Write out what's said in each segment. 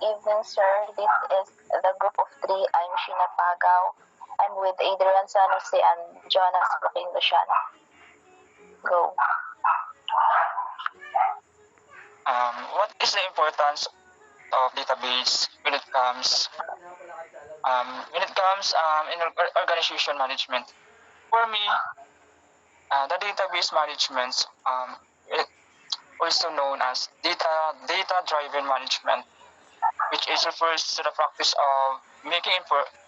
evening, sir. This is the group of three. I'm Sheena Pagaw. I'm with Adrian San Jose and Jonas Joaquin Luciano. Go. What is the importance of database when it comes in organization management? For me, the database management, also known as data-driven management, which is refers to the practice of making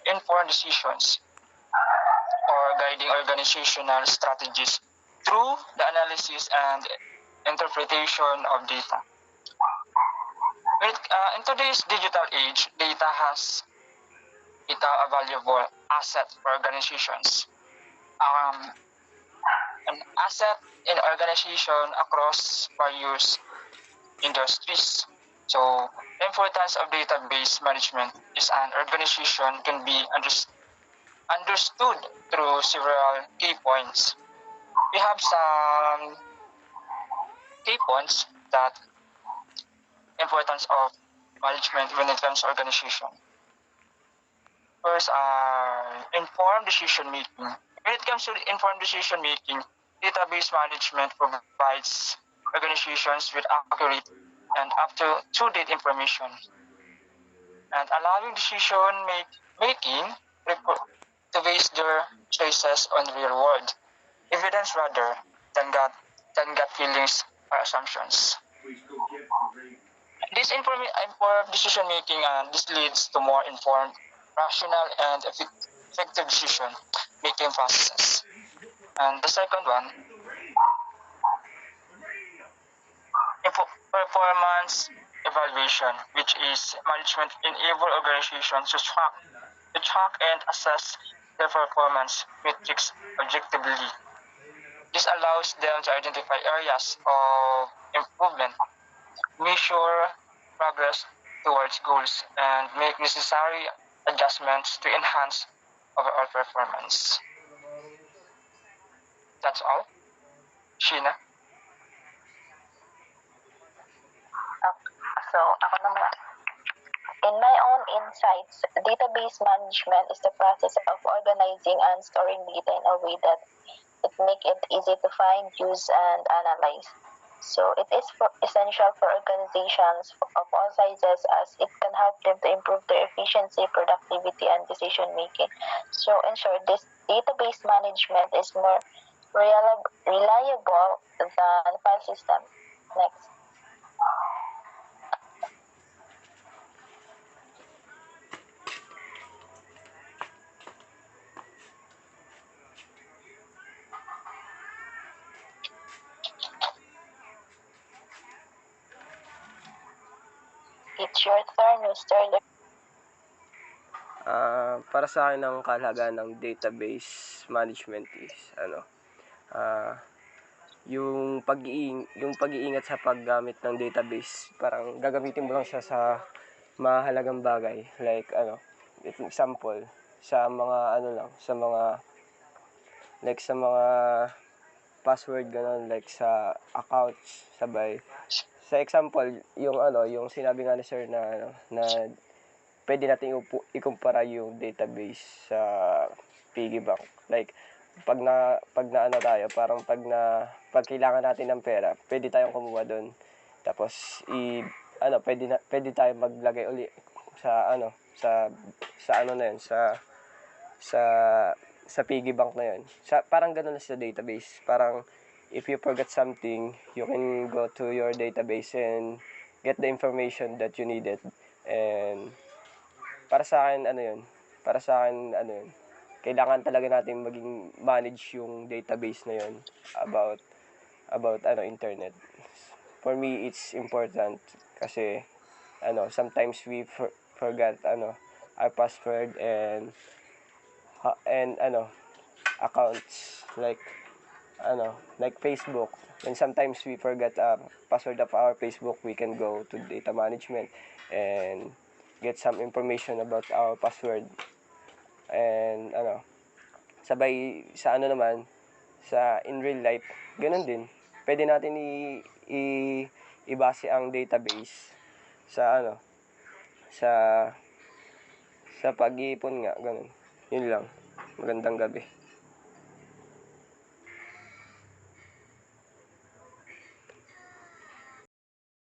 informed decisions or guiding organizational strategies through the analysis and interpretation of data. In today's digital age, data has become a valuable asset for organizations. An asset in organization across various industries. So, the importance of database management is an organization can be understood through several key points. We have some key points that importance of management when it comes to organization. First are informed decision making. When it comes to informed decision making, database management provides organizations with accurate and up-to-date information and allowing decision making to base their choices on real world evidence rather than gut feelings or assumptions. This informed decision making and this leads to more informed, rational, and effective decision making processes. And the second one, performance evaluation, which is management enable organizations to track and assess their performance metrics objectively. This allows them to identify areas of improvement, measure progress towards goals, and make necessary adjustments to enhance overall performance. That's all. Sheena? So, ako naman. In my own insights, database management is the process of organizing and storing data in a way that it make it easy to find, use, and analyze. So it is essential for organizations of all sizes as it can help them to improve their efficiency, productivity, and decision making. So in short, this database management is more reliable than file system. Next. It's your turn, Mr. Para sa akin ang kahalagahan ng database management is yung pag-iingat sa paggamit ng database, parang gagamitin mo lang siya sa mahalagang bagay, like example sa mga sa mga password ganun, like sa accounts sabay. Sa example, yung sinabi nga ni sir na pwede natin ikumpara yung database sa piggy bank. Like, pag tayo, parang pag kailangan natin ng pera, pwede tayong kumuha doon. Tapos, pwede tayong maglagay uli sa piggy bank na yun. Parang gano'n na sa database. Parang, if you forgot something, you can go to your database and get the information that you needed. And para sa akin kailangan talaga natin maging manage yung database na yun about internet. For me, it's important kasi sometimes we forget our password and accounts like Facebook. And sometimes we forget password of our Facebook, we can go to data management and get some information about our password. And sabay sa sa in real life, ganun din. Pwede natin ibase ang database sa sa pag-iipon nga, ganun. Yun lang. Magandang gabi.